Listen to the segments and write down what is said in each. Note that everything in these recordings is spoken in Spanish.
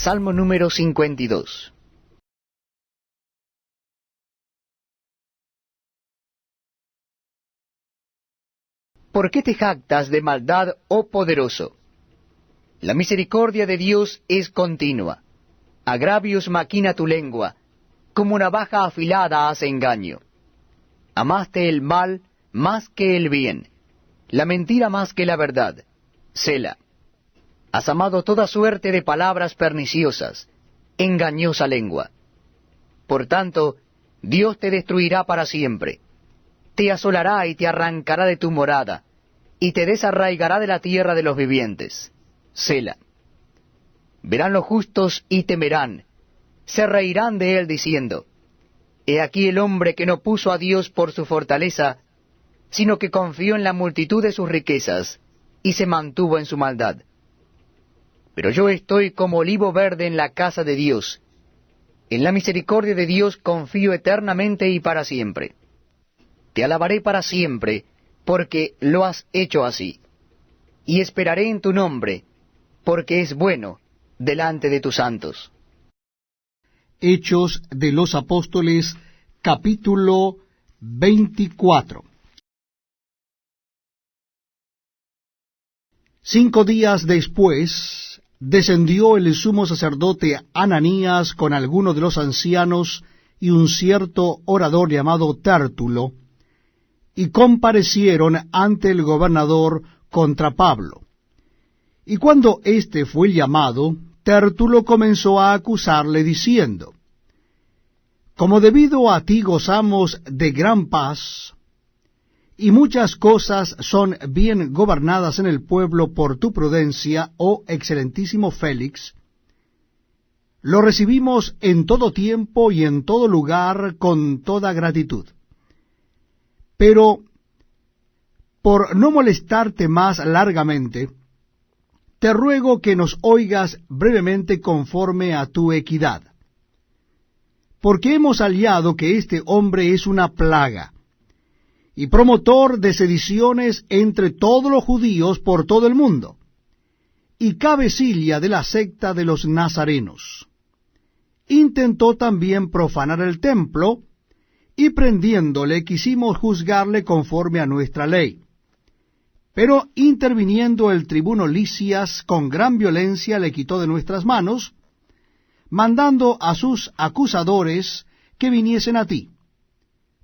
Salmo número 52. ¿Por qué te jactas de maldad, oh poderoso? La misericordia de Dios es continua. Agravios maquina tu lengua, como navaja afilada hace engaño. Amaste el mal más que el bien, la mentira más que la verdad. Sela. Has amado toda suerte de palabras perniciosas, engañosa lengua. Por tanto, Dios te destruirá para siempre. Te asolará y te arrancará de tu morada, y te desarraigará de la tierra de los vivientes. Sela. Verán los justos y temerán, se reirán de él diciendo, he aquí el hombre que no puso a Dios por su fortaleza, sino que confió en la multitud de sus riquezas, y se mantuvo en su maldad. Pero yo estoy como olivo verde en la casa de Dios. En la misericordia de Dios confío eternamente y para siempre. Te alabaré para siempre, porque lo has hecho así. Y esperaré en tu nombre, porque es bueno delante de tus santos. Hechos de los Apóstoles, capítulo 24. 5 días después, descendió el sumo sacerdote Ananías con algunos de los ancianos y un cierto orador llamado Tértulo, y comparecieron ante el gobernador contra Pablo. Y cuando éste fue llamado, Tértulo comenzó a acusarle diciendo, como debido a ti gozamos de gran paz, y muchas cosas son bien gobernadas en el pueblo por tu prudencia, oh excelentísimo Félix, lo recibimos en todo tiempo y en todo lugar con toda gratitud. Pero, por no molestarte más largamente, te ruego que nos oigas brevemente conforme a tu equidad. Porque hemos hallado que este hombre es una plaga, y promotor de sediciones entre todos los judíos por todo el mundo, y cabecilla de la secta de los nazarenos. Intentó también profanar el templo, y prendiéndole quisimos juzgarle conforme a nuestra ley. Pero interviniendo el tribuno Lisias con gran violencia le quitó de nuestras manos, mandando a sus acusadores que viniesen a ti.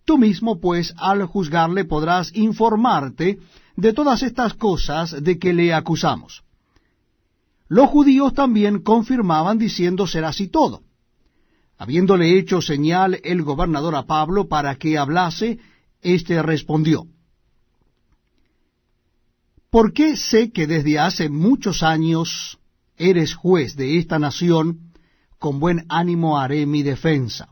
Tú mismo, pues, al juzgarle podrás informarte de todas estas cosas de que le acusamos. Los judíos también confirmaban diciendo ser así todo. Habiéndole hecho señal el gobernador a Pablo para que hablase, éste respondió, ¿por qué sé que desde hace muchos años eres juez de esta nación? Con buen ánimo haré mi defensa.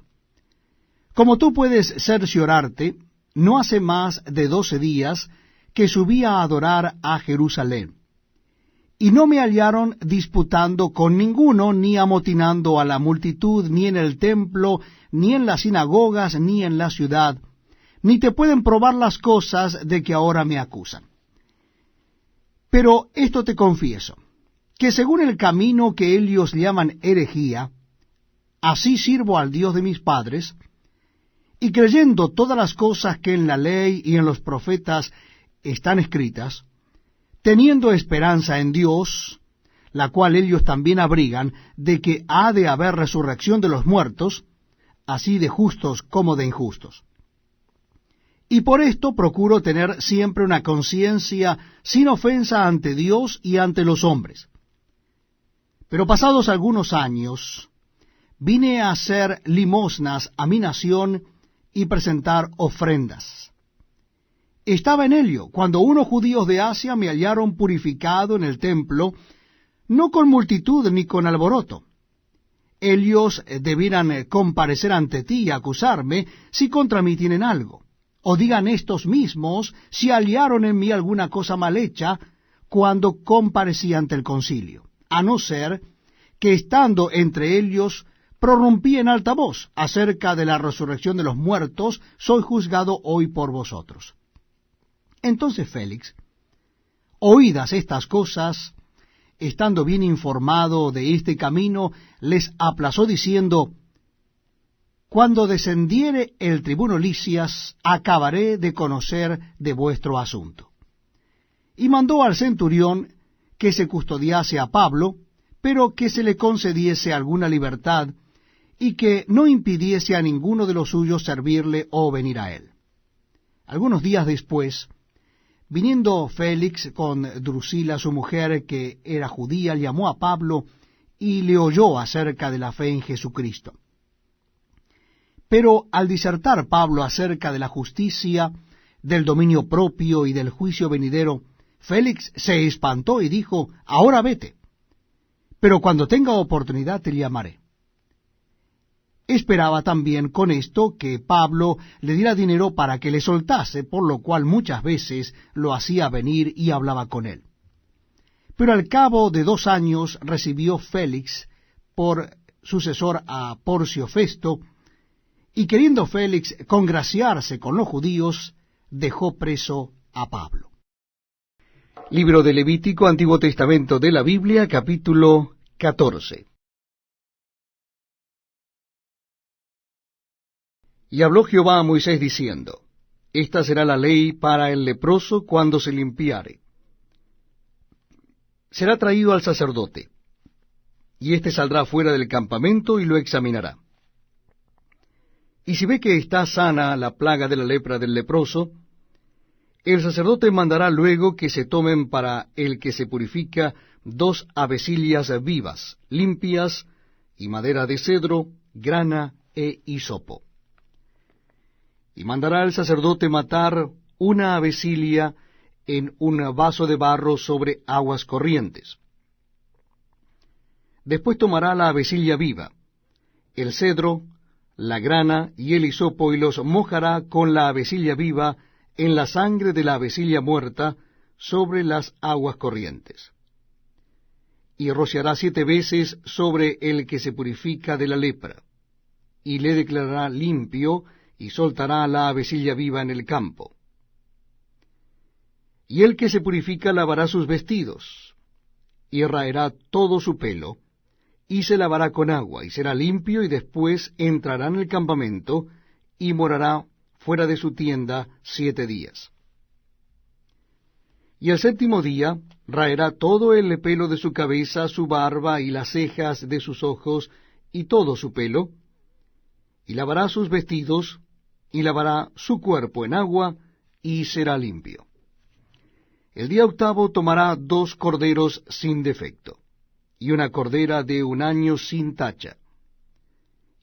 Como tú puedes cerciorarte, no hace más de 12 días que subí a adorar a Jerusalén, y no me hallaron disputando con ninguno, ni amotinando a la multitud, ni en el templo, ni en las sinagogas, ni en la ciudad, ni te pueden probar las cosas de que ahora me acusan. Pero esto te confieso, que según el camino que ellos llaman herejía, así sirvo al Dios de mis padres, y creyendo todas las cosas que en la ley y en los profetas están escritas, teniendo esperanza en Dios, la cual ellos también abrigan, de que ha de haber resurrección de los muertos, así de justos como de injustos. Y por esto procuro tener siempre una conciencia sin ofensa ante Dios y ante los hombres. Pero pasados algunos años, vine a hacer limosnas a mi nación y presentar ofrendas. Estaba en ello, cuando unos judíos de Asia me hallaron purificado en el templo, no con multitud ni con alboroto. Ellos debieran comparecer ante ti y acusarme si contra mí tienen algo. O digan estos mismos si hallaron en mí alguna cosa mal hecha cuando comparecí ante el concilio, a no ser que estando entre ellos prorrumpí en alta voz acerca de la resurrección de los muertos, soy juzgado hoy por vosotros. Entonces Félix, oídas estas cosas, estando bien informado de este camino, les aplazó diciendo: Cuando descendiere el tribuno Lisias, acabaré de conocer de vuestro asunto. Y mandó al centurión que se custodiase a Pablo, pero que se le concediese alguna libertad, y que no impidiese a ninguno de los suyos servirle o venir a él. Algunos días después, viniendo Félix con Drusila su mujer, que era judía, llamó a Pablo y le oyó acerca de la fe en Jesucristo. Pero al disertar Pablo acerca de la justicia, del dominio propio y del juicio venidero, Félix se espantó y dijo: Ahora vete, pero cuando tenga oportunidad te llamaré. Esperaba también con esto que Pablo le diera dinero para que le soltase, por lo cual muchas veces lo hacía venir y hablaba con él. Pero al cabo de 2 años recibió Félix por sucesor a Porcio Festo, y queriendo Félix congraciarse con los judíos, dejó preso a Pablo. Libro de Levítico, Antiguo Testamento de la Biblia, capítulo 14. Y habló Jehová a Moisés diciendo: Esta será la ley para el leproso cuando se limpiare. Será traído al sacerdote, y éste saldrá fuera del campamento y lo examinará. Y si ve que está sana la plaga de la lepra del leproso, el sacerdote mandará luego que se tomen para el que se purifica 2 avecillas vivas, limpias, y madera de cedro, grana e hisopo. Y mandará el sacerdote matar una avecilia en un vaso de barro sobre aguas corrientes. Después tomará la avecilla viva, el cedro, la grana y el hisopo, y los mojará con la avecilla viva en la sangre de la avecilla muerta sobre las aguas corrientes. Y rociará 7 veces sobre el que se purifica de la lepra, y le declarará limpio, y soltará la avecilla viva en el campo. Y el que se purifica lavará sus vestidos, y raerá todo su pelo, y se lavará con agua, y será limpio, y después entrará en el campamento, y morará fuera de su tienda 7 días. Y el 7º día raerá todo el pelo de su cabeza, su barba, y las cejas de sus ojos, y todo su pelo, y lavará sus vestidos, y lavará su cuerpo en agua, y será limpio. El día 8º tomará 2 corderos sin defecto, y una cordera de 1 año sin tacha,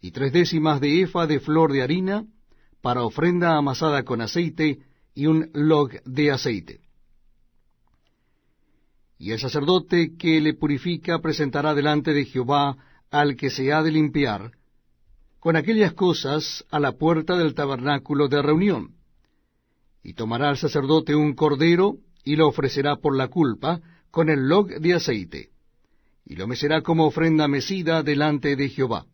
y 3/10 de efa de flor de harina, para ofrenda amasada con aceite, y un log de aceite. Y el sacerdote que le purifica presentará delante de Jehová al que se ha de limpiar, con aquellas cosas a la puerta del tabernáculo de reunión. Y tomará el sacerdote un cordero, y lo ofrecerá por la culpa, con el log de aceite, y lo mecerá como ofrenda mecida delante de Jehová.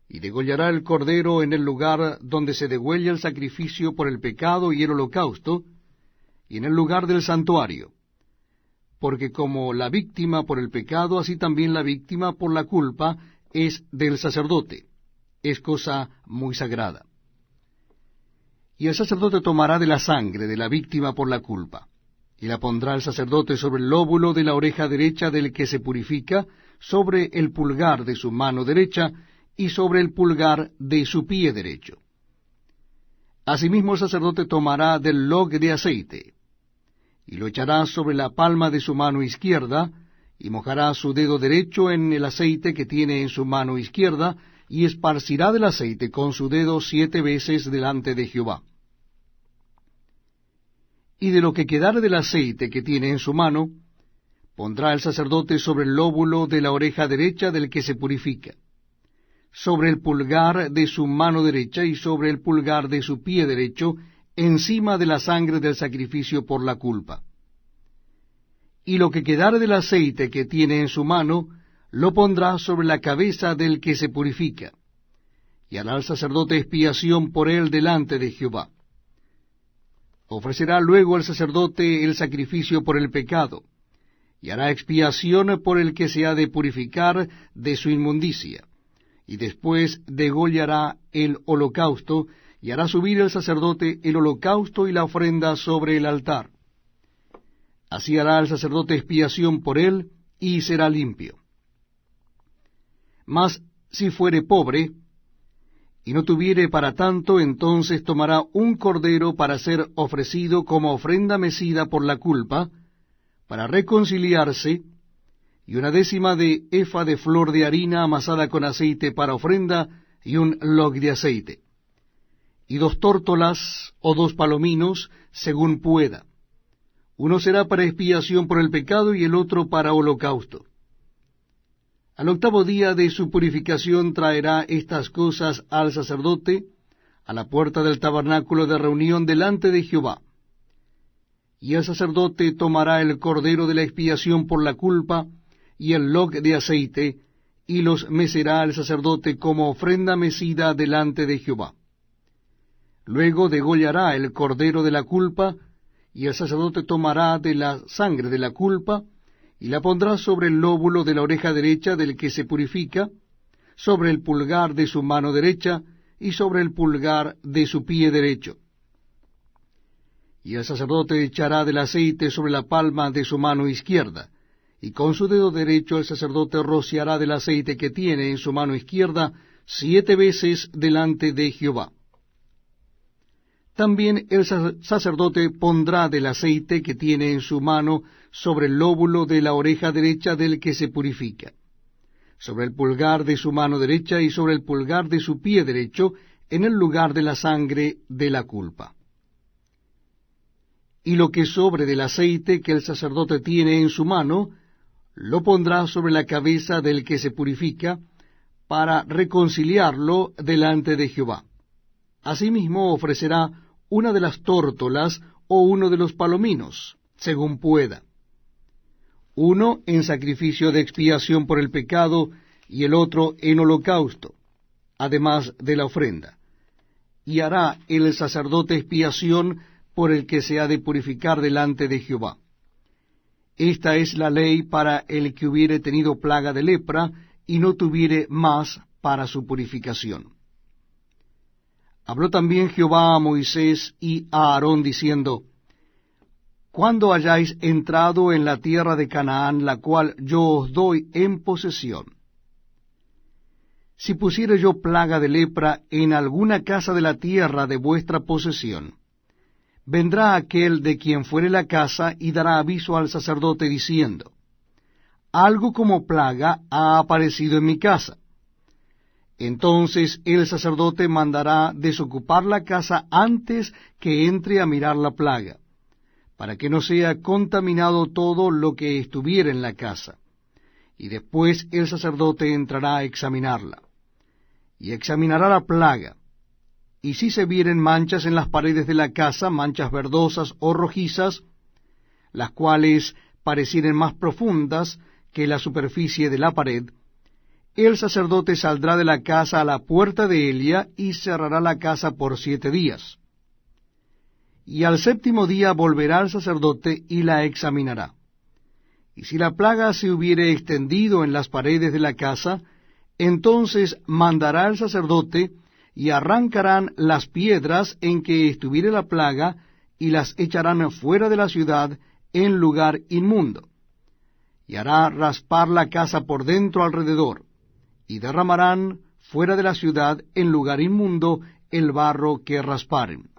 Y degollará el cordero en el lugar donde se degüella el sacrificio por el pecado y el holocausto, y en el lugar del santuario, porque como la víctima por el pecado, así también la víctima por la culpa es del sacerdote. Es cosa muy sagrada. Y el sacerdote tomará de la sangre de la víctima por la culpa, y la pondrá el sacerdote sobre el lóbulo de la oreja derecha del que se purifica, sobre el pulgar de su mano derecha, y sobre el pulgar de su pie derecho. Asimismo el sacerdote tomará del log de aceite, y lo echará sobre la palma de su mano izquierda, y mojará su dedo derecho en el aceite que tiene en su mano izquierda, y esparcirá del aceite con su dedo 7 veces delante de Jehová. Y de lo que quedare del aceite que tiene en su mano, pondrá el sacerdote sobre el lóbulo de la oreja derecha del que se purifica, sobre el pulgar de su mano derecha y sobre el pulgar de su pie derecho, encima de la sangre del sacrificio por la culpa. Y lo que quedare del aceite que tiene en su mano, lo pondrá sobre la cabeza del que se purifica, y hará el sacerdote expiación por él delante de Jehová. Ofrecerá luego el sacerdote el sacrificio por el pecado, y hará expiación por el que se ha de purificar de su inmundicia, y después degollará el holocausto, y hará subir el sacerdote el holocausto y la ofrenda sobre el altar. Así hará el sacerdote expiación por él, y será limpio. Mas si fuere pobre, y no tuviere para tanto, entonces tomará un cordero para ser ofrecido como ofrenda mecida por la culpa, para reconciliarse, y 1/10 de efa de flor de harina amasada con aceite para ofrenda, y un log de aceite, y 2 tórtolas o 2 palominos, según pueda. Uno será para expiación por el pecado, y el otro para holocausto. Al 8º día de su purificación traerá estas cosas al sacerdote a la puerta del tabernáculo de reunión delante de Jehová. Y el sacerdote tomará el cordero de la expiación por la culpa y el log de aceite, y los mecerá el sacerdote como ofrenda mecida delante de Jehová. Luego degollará el cordero de la culpa, y el sacerdote tomará de la sangre de la culpa, y la pondrá sobre el lóbulo de la oreja derecha del que se purifica, sobre el pulgar de su mano derecha, y sobre el pulgar de su pie derecho. Y el sacerdote echará del aceite sobre la palma de su mano izquierda, y con su dedo derecho el sacerdote rociará del aceite que tiene en su mano izquierda 7 veces delante de Jehová. También el sacerdote pondrá del aceite que tiene en su mano sobre el lóbulo de la oreja derecha del que se purifica, sobre el pulgar de su mano derecha y sobre el pulgar de su pie derecho, en el lugar de la sangre de la culpa. Y lo que sobre del aceite que el sacerdote tiene en su mano, lo pondrá sobre la cabeza del que se purifica, para reconciliarlo delante de Jehová. Asimismo ofrecerá una de las tórtolas o uno de los palominos, según pueda. Uno en sacrificio de expiación por el pecado, y el otro en holocausto, además de la ofrenda. Y hará el sacerdote expiación por el que se ha de purificar delante de Jehová. Esta es la ley para el que hubiere tenido plaga de lepra, y no tuviere más para su purificación. Habló también Jehová a Moisés y a Aarón, diciendo: Cuando hayáis entrado en la tierra de Canaán, la cual yo os doy en posesión, si pusiere yo plaga de lepra en alguna casa de la tierra de vuestra posesión, vendrá aquel de quien fuere la casa y dará aviso al sacerdote, diciendo: Algo como plaga ha aparecido en mi casa. Entonces el sacerdote mandará desocupar la casa antes que entre a mirar la plaga, para que no sea contaminado todo lo que estuviera en la casa. Y después el sacerdote entrará a examinarla, y examinará la plaga. Y si se vieren manchas en las paredes de la casa, manchas verdosas o rojizas, las cuales parecieren más profundas que la superficie de la pared, el sacerdote saldrá de la casa a la puerta de Elia y cerrará la casa por 7 días. Y al 7º día volverá el sacerdote y la examinará. Y si la plaga se hubiere extendido en las paredes de la casa, entonces mandará el sacerdote, y arrancarán las piedras en que estuviere la plaga, y las echarán fuera de la ciudad en lugar inmundo. Y hará raspar la casa por dentro alrededor, y derramarán fuera de la ciudad en lugar inmundo el barro que rasparen.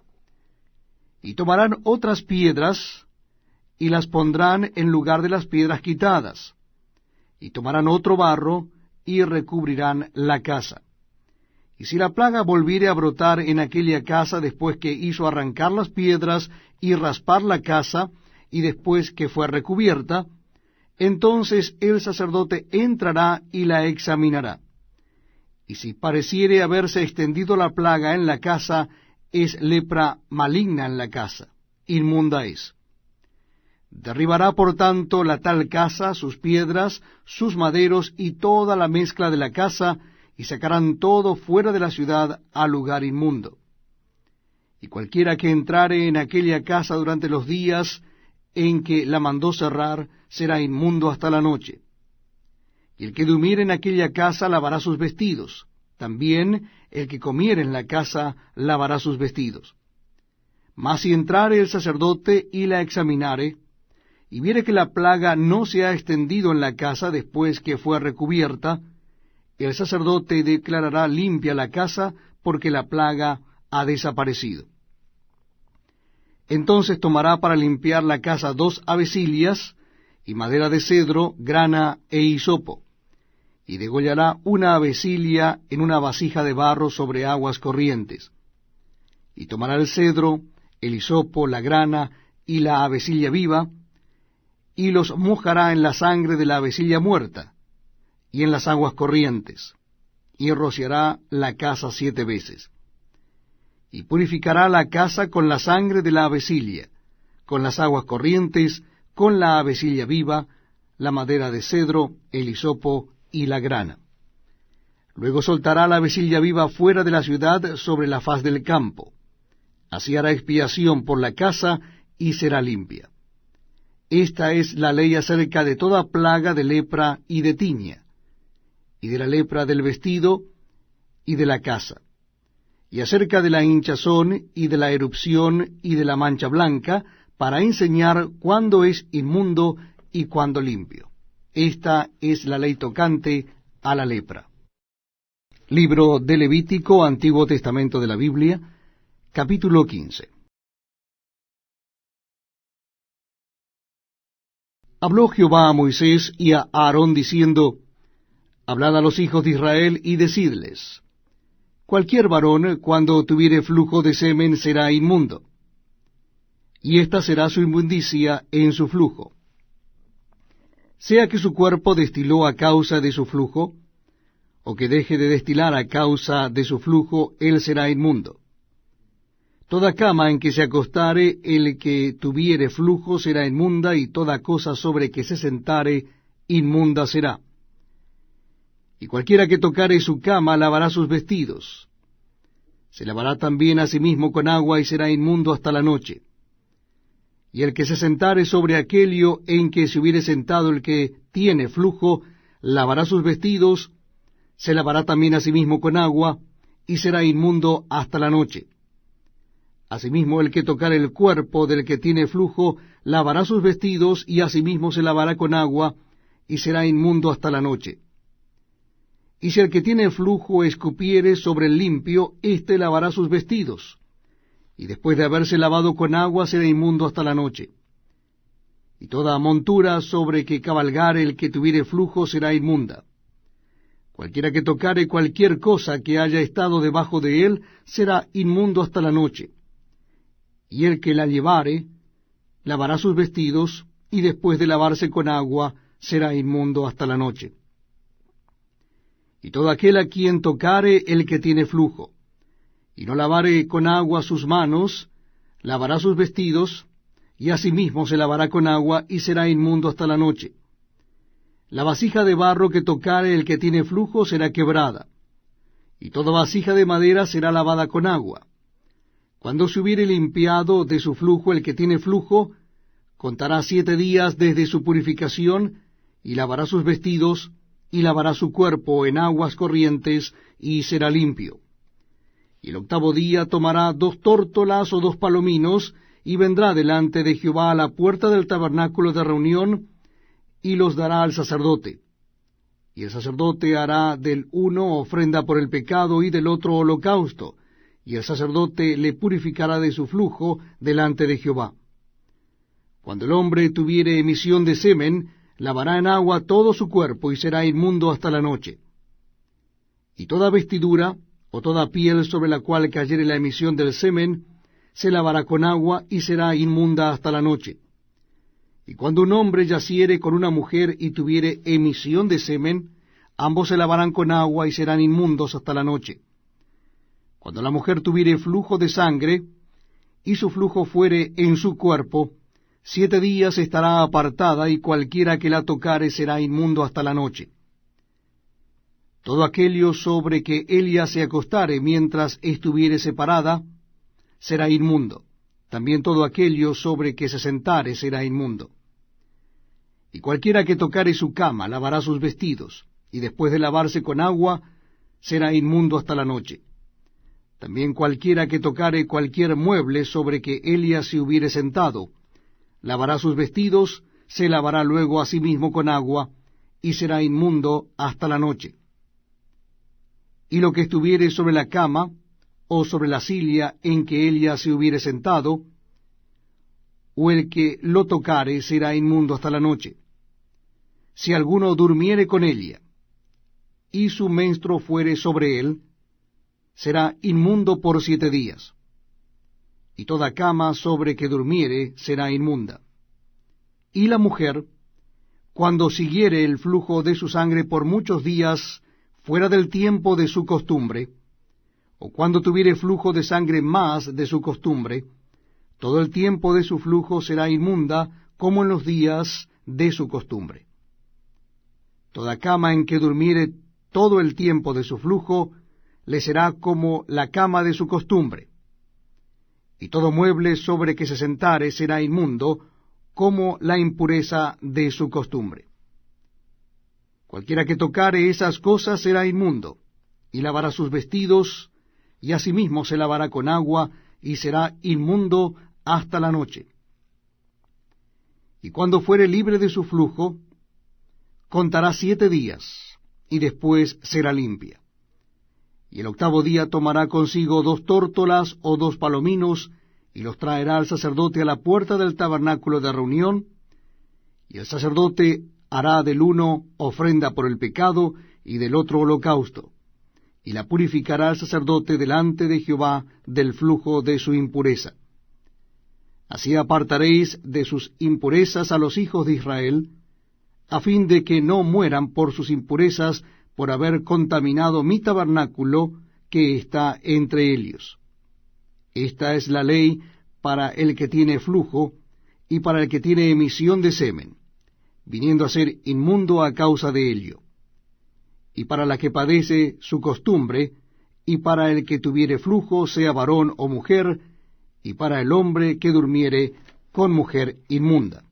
Y tomarán otras piedras, y las pondrán en lugar de las piedras quitadas, y tomarán otro barro, y recubrirán la casa. Y si la plaga volviere a brotar en aquella casa después que hizo arrancar las piedras y raspar la casa, y después que fue recubierta, entonces el sacerdote entrará y la examinará. Y si pareciere haberse extendido la plaga en la casa, es lepra maligna en la casa, inmunda es. Derribará por tanto la tal casa, sus piedras, sus maderos y toda la mezcla de la casa, y sacarán todo fuera de la ciudad al lugar inmundo. Y cualquiera que entrare en aquella casa durante los días en que la mandó cerrar será inmundo hasta la noche. Y el que durmiere en aquella casa lavará sus vestidos. También el que comiere en la casa lavará sus vestidos. Mas si entrare el sacerdote y la examinare, y viere que la plaga no se ha extendido en la casa después que fue recubierta, el sacerdote declarará limpia la casa, porque la plaga ha desaparecido. Entonces tomará para limpiar la casa 2 avecilias, y madera de cedro, grana e hisopo, y degollará una avecilia en una vasija de barro sobre aguas corrientes. Y tomará el cedro, el hisopo, la grana y la avecilla viva, y los mojará en la sangre de la avecilla muerta, y en las aguas corrientes, y rociará la casa 7 veces. Y purificará la casa con la sangre de la avecilla, con las aguas corrientes, con la avecilla viva, la madera de cedro, el hisopo y la grana. Luego soltará la avecilla viva fuera de la ciudad sobre la faz del campo. Así hará expiación por la casa y será limpia. Esta es la ley acerca de toda plaga de lepra y de tiña, y de la lepra del vestido y de la casa, y acerca de la hinchazón y de la erupción y de la mancha blanca, para enseñar cuándo es inmundo y cuándo limpio. Esta es la ley tocante a la lepra. Libro de Levítico, Antiguo Testamento de la Biblia, capítulo 15. Habló Jehová a Moisés y a Aarón diciendo, Hablad a los hijos de Israel y decidles, cualquier varón, cuando tuviere flujo de semen, será inmundo, y esta será su inmundicia en su flujo. Sea que su cuerpo destiló a causa de su flujo, o que deje de destilar a causa de su flujo, él será inmundo. Toda cama en que se acostare el que tuviere flujo será inmunda, y toda cosa sobre que se sentare inmunda será. Y cualquiera que tocare su cama lavará sus vestidos. Se lavará también a sí mismo con agua, y será inmundo hasta la noche. Y el que se sentare sobre aquello en que se hubiere sentado el que tiene flujo, lavará sus vestidos, se lavará también a sí mismo con agua, y será inmundo hasta la noche. Asimismo, el que tocare el cuerpo del que tiene flujo, lavará sus vestidos, y asimismo se lavará con agua, y será inmundo hasta la noche. Y si el que tiene flujo escupiere sobre el limpio, éste lavará sus vestidos, y después de haberse lavado con agua será inmundo hasta la noche. Y toda montura sobre que cabalgare el que tuviere flujo será inmunda. Cualquiera que tocare cualquier cosa que haya estado debajo de él será inmundo hasta la noche. Y el que la llevare lavará sus vestidos, y después de lavarse con agua será inmundo hasta la noche. Y todo aquel a quien tocare el que tiene flujo, y no lavare con agua sus manos, lavará sus vestidos, y asimismo se lavará con agua, y será inmundo hasta la noche. La vasija de barro que tocare el que tiene flujo será quebrada, y toda vasija de madera será lavada con agua. Cuando se hubiere limpiado de su flujo el que tiene flujo, contará 7 días desde su purificación, y lavará sus vestidos, y lavará su cuerpo en aguas corrientes, y será limpio. Y el 8º día tomará 2 tórtolas o 2 palominos, y vendrá delante de Jehová a la puerta del tabernáculo de reunión, y los dará al sacerdote. Y el sacerdote hará del uno ofrenda por el pecado, y del otro holocausto, y el sacerdote le purificará de su flujo delante de Jehová. Cuando el hombre tuviere emisión de semen, lavará en agua todo su cuerpo, y será inmundo hasta la noche. Y toda vestidura, o toda piel sobre la cual cayere la emisión del semen, se lavará con agua, y será inmunda hasta la noche. Y cuando un hombre yaciere con una mujer y tuviere emisión de semen, ambos se lavarán con agua, y serán inmundos hasta la noche. Cuando la mujer tuviere flujo de sangre, y su flujo fuere en su cuerpo, 7 días estará apartada, y cualquiera que la tocare será inmundo hasta la noche. Todo aquello sobre que ella se acostare mientras estuviere separada, será inmundo. también todo aquello sobre que se sentare será inmundo. Y cualquiera que tocare su cama lavará sus vestidos, y después de lavarse con agua será inmundo hasta la noche. También cualquiera que tocare cualquier mueble sobre que Elías se hubiere sentado, lavará sus vestidos, se lavará luego a sí mismo con agua, y será inmundo hasta la noche. Y lo que estuviere sobre la cama, o sobre la silla en que Elías se hubiere sentado, o el que lo tocare será inmundo hasta la noche. Si alguno durmiere con ella, y su menstruo fuere sobre él, será inmundo por 7 días. Y toda cama sobre que durmiere será inmunda. Y la mujer, cuando siguiere el flujo de su sangre por muchos días fuera del tiempo de su costumbre, o cuando tuviere flujo de sangre más de su costumbre, todo el tiempo de su flujo será inmunda como en los días de su costumbre. Toda cama en que durmiere todo el tiempo de su flujo, le será como la cama de su costumbre. Y todo mueble sobre que se sentare será inmundo, como la impureza de su costumbre. Cualquiera que tocare esas cosas será inmundo, y lavará sus vestidos, y asimismo se lavará con agua, y será inmundo hasta la noche. Y cuando fuere libre de su flujo, contará 7 días, y después será limpia. Y el 8º día tomará consigo 2 tórtolas o 2 palominos, y los traerá al sacerdote a la puerta del tabernáculo de reunión, y el sacerdote hará del uno ofrenda por el pecado, y del otro holocausto, y la purificará el sacerdote delante de Jehová del flujo de su impureza. Así apartaréis de sus impurezas a los hijos de Israel, a fin de que no mueran por sus impurezas, por haber contaminado mi tabernáculo que está entre ellos. Esta es la ley para el que tiene flujo, y para el que tiene emisión de semen, viniendo a ser inmundo a causa de ello, y para la que padece su costumbre, y para el que tuviere flujo, sea varón o mujer, y para el hombre que durmiere con mujer inmunda.